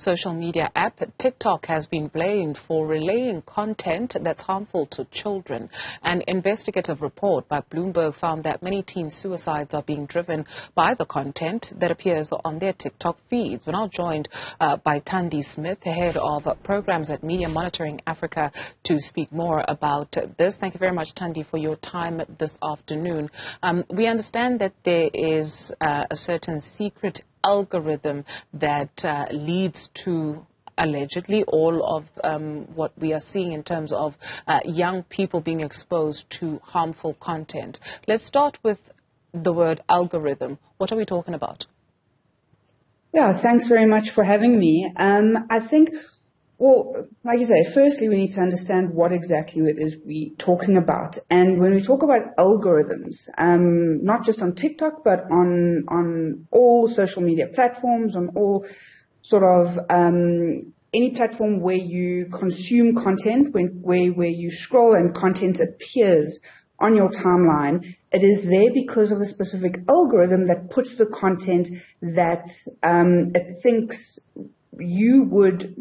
social media app TikTok has been blamed for relaying content that's harmful to children. An investigative report by Bloomberg found that many teen suicides are being driven by the content that appears on their TikTok feeds. We're now joined by Thandi Smith, head of programs at Media Monitoring Africa, to speak more about this. Thank you very much, Thandi, for your time this afternoon. We understand that there is a certain secret algorithm that leads to allegedly all of what we are seeing in terms of young people being exposed to harmful content. Let's start with the word algorithm. What are we talking about? Yeah, thanks very much for having me. I think, well, like you say, firstly, we need to understand what exactly it is we're talking about. And when we talk about algorithms, not just on TikTok, but on all social media platforms, on all sort of any platform where you consume content, where you scroll and content appears on your timeline, it is there because of a specific algorithm that puts the content that it thinks you would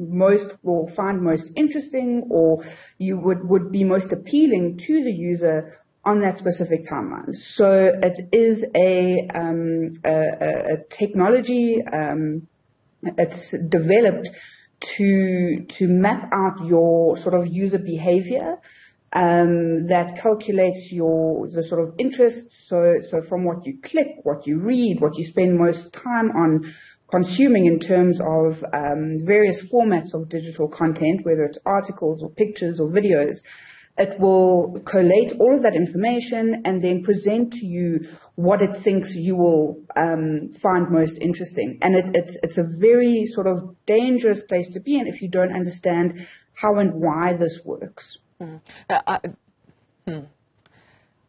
find most interesting, or you would be most appealing to the user on that specific timeline. So it is a technology. It's developed to map out your sort of user behavior. That calculates the sort of interests. So from what you click, what you read, what you spend most time on consuming in terms of various formats of digital content, whether it's articles or pictures or videos, it will collate all of that information and then present to you what it thinks you will find most interesting. And it's a very sort of dangerous place to be in if you don't understand how and why this works.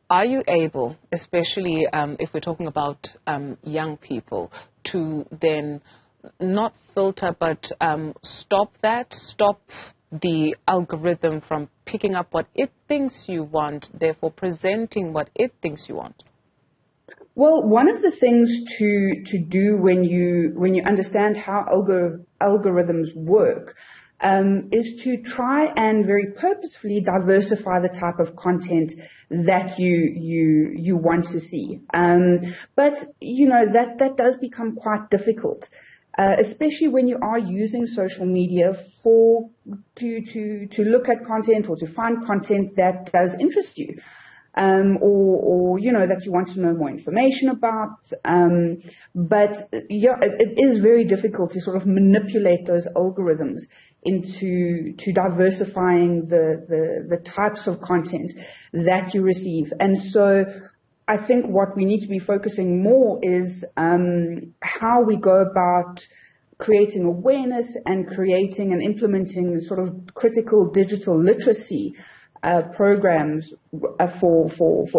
Are you able, especially if we're talking about young people, to then not filter but stop the algorithm from picking up what it thinks you want, therefore presenting what it thinks you want? Well, one of the things to do when you understand how algorithms work is to try and very purposefully diversify the type of content that you want to see. But you know that does become quite difficult, especially when you are using social media to look at content or to find content that does interest you. Or you know, that you want to know more information about. But yeah, it is very difficult to sort of manipulate those algorithms into diversifying the types of content that you receive. And so I think what we need to be focusing more is how we go about creating awareness and creating and implementing sort of critical digital literacy programs for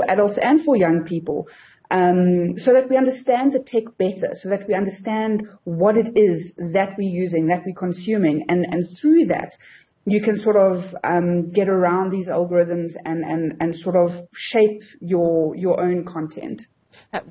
adults and for young people, so that we understand the tech better, so that we understand what it is that we're using, that we're consuming, and through that you can sort of get around these algorithms and sort of shape your own content.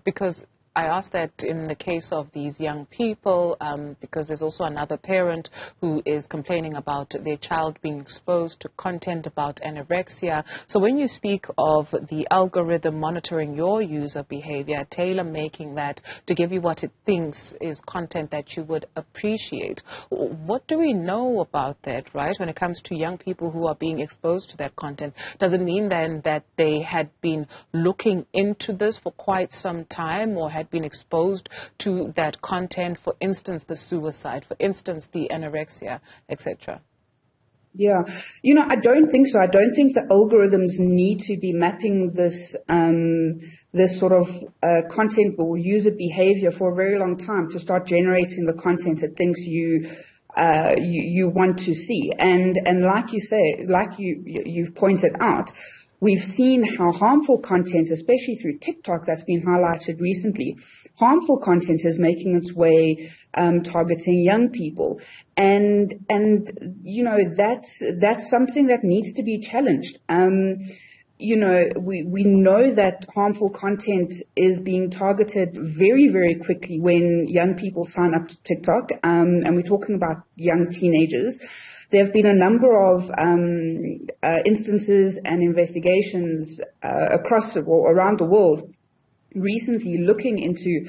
Because I ask that in the case of these young people, because there's also another parent who is complaining about their child being exposed to content about anorexia. So when you speak of the algorithm monitoring your user behavior, tailor-making that to give you what it thinks is content that you would appreciate, what do we know about that, right, when it comes to young people who are being exposed to that content? Does it mean then that they had been looking into this for quite some time, or had been exposed to that content, for instance, the suicide, for instance, the anorexia, etc.? Yeah, you know, I don't think so. I don't think the algorithms need to be mapping this sort of content or user behavior for a very long time to start generating the content it thinks you want to see. And like you say, like you've pointed out, we've seen how harmful content, especially through TikTok, that's been highlighted recently, harmful content is making its way targeting young people. And you know, that's something that needs to be challenged. we know that harmful content is being targeted very, very quickly when young people sign up to TikTok, and we're talking about young teenagers. There have been a number of instances and investigations across or around the world recently looking into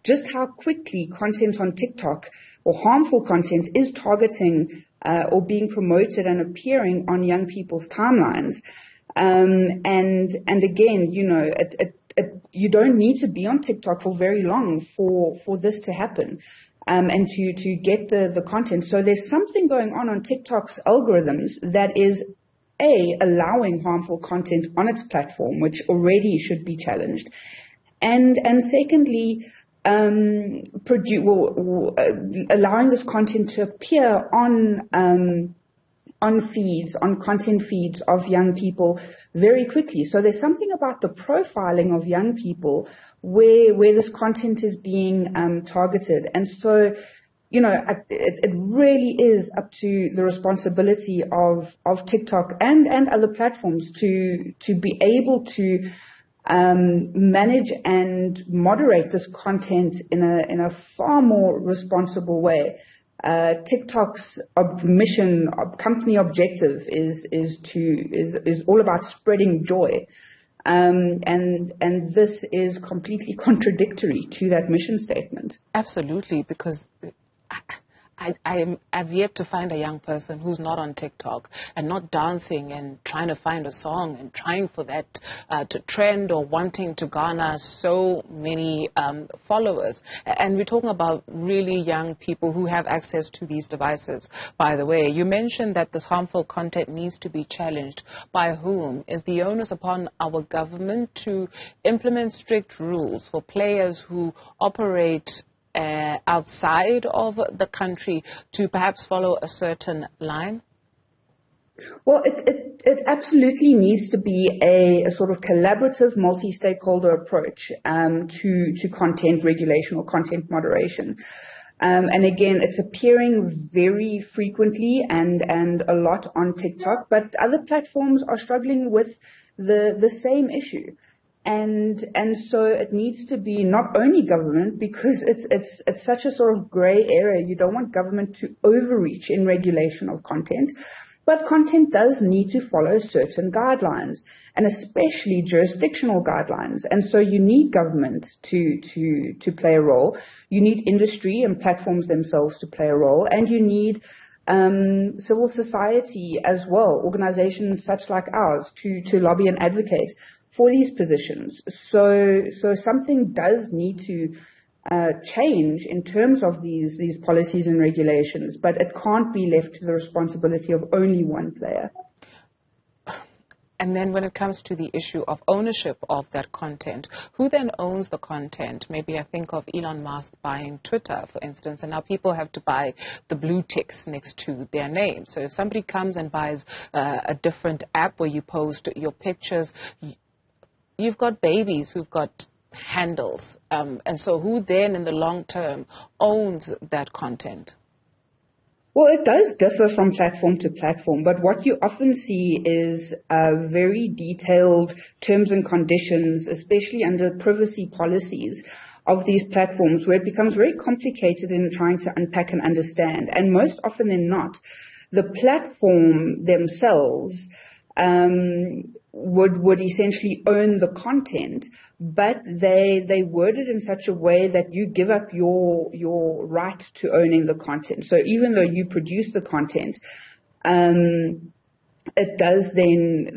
just how quickly content on TikTok or harmful content is targeting or being promoted and appearing on young people's timelines. And again, you don't need to be on TikTok for very long for this to happen. And to get the content. So there's something going on TikTok's algorithms that is allowing harmful content on its platform, which already should be challenged. And secondly, allowing this content to appear on content feeds of young people very quickly. So there's something about the profiling of young people where this content is being targeted. And so, it really is up to the responsibility of TikTok and other platforms to be able to manage and moderate this content in a far more responsible way. TikTok's mission, company objective is all about spreading joy, and this is completely contradictory to that mission statement. Absolutely, because I've yet to find a young person who's not on TikTok and not dancing and trying to find a song and trying for that to trend or wanting to garner so many followers. And we're talking about really young people who have access to these devices. By the way, you mentioned that this harmful content needs to be challenged. By whom? Is the onus upon our government to implement strict rules for players who operate outside of the country to perhaps follow a certain line? Well, it absolutely needs to be a sort of collaborative, multi-stakeholder approach to content regulation or content moderation. And again, it's appearing very frequently and a lot on TikTok, but other platforms are struggling with the same issue. And so it needs to be not only government, because it's such a sort of gray area. You don't want government to overreach in regulation of content, but content does need to follow certain guidelines, and especially jurisdictional guidelines. And so you need government to play a role. You need industry and platforms themselves to play a role, and you need civil society as well, organizations such like ours to lobby and advocate for these positions. So something does need to change in terms of these policies and regulations, but it can't be left to the responsibility of only one player. And then when it comes to the issue of ownership of that content, who then owns the content? Maybe I think of Elon Musk buying Twitter, for instance, and now people have to buy the blue ticks next to their name. So if somebody comes and buys a different app where you post your pictures, you've got babies who've got handles. And so who then in the long term owns that content? Well, it does differ from platform to platform, but what you often see is very detailed terms and conditions, especially under privacy policies of these platforms, where it becomes very complicated in trying to unpack and understand. And most often than not, the platform themselves would essentially own the content, but they word it in such a way that you give up your right to owning the content. So even though you produce the content, it does then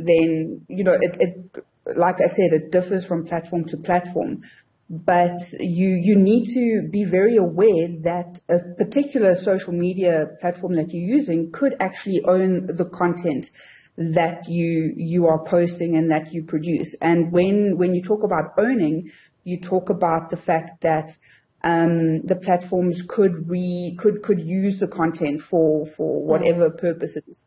it like I said, it differs from platform to platform. But you need to be very aware that a particular social media platform that you're using could actually own the content that you are posting and that you produce. And when you talk about owning, you talk about the fact that the platforms could use the content for whatever purposes.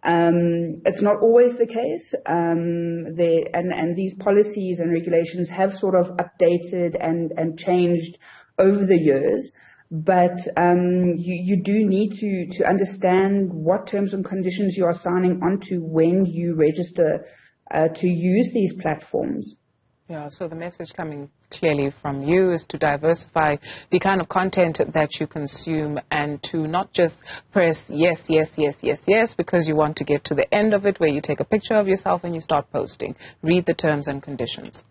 It's not always the case. And these policies and regulations have sort of updated and changed over the years. But you do need to understand what terms and conditions you are signing onto when you register to use these platforms. Yeah, so the message coming clearly from you is to diversify the kind of content that you consume and to not just press yes, yes, yes, yes, yes, because you want to get to the end of it where you take a picture of yourself and you start posting. Read the terms and conditions.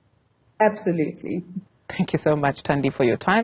Absolutely. Thank you so much, Thandi, for your time.